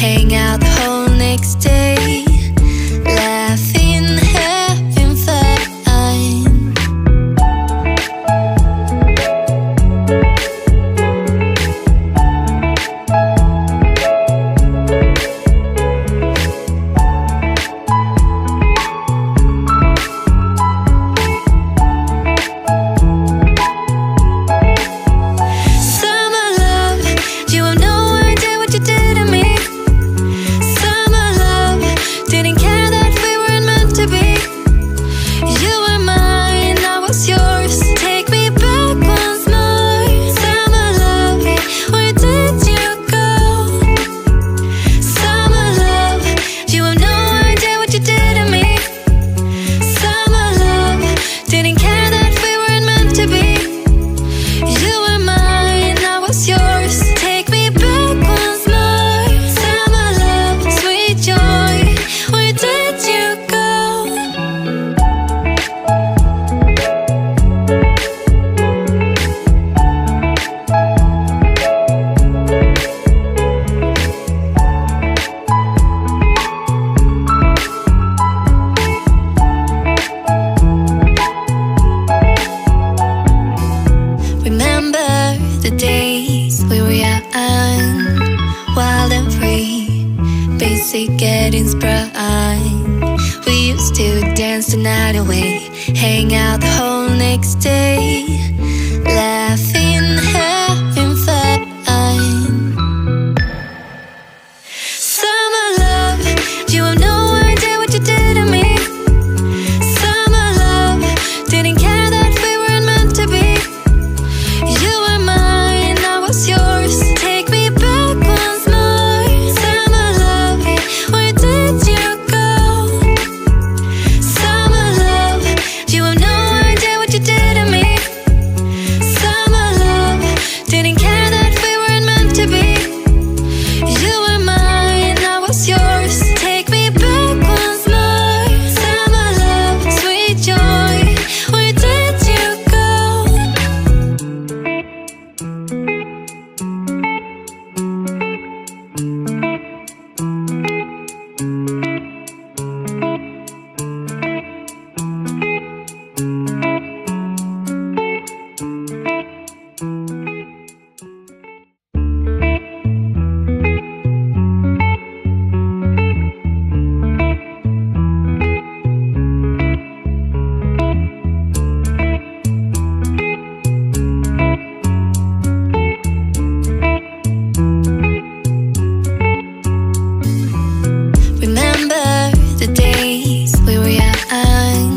hang out the whole next day, laughing, having fun. The days we were young, wild and free, basic getting sprung. We used to dance the night away, hang out the whole next day, laughing, having fun. Summer love, you have no idea what you did to me. Summer love, didn't care that we weren't meant to be. You were mine, I was yours. Take me back once more. Summer love, where did you go? Summer love, you have no idea what you did to me. Summer love, didn't care that we weren't meant to be. You were mine, I was yours. Take me back once more. Summer love, sweet joy, where did you go? Remember the days we were young,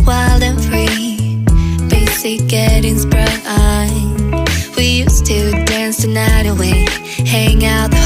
wild and free, basic getting sprung. We used to dance the night away, hang out the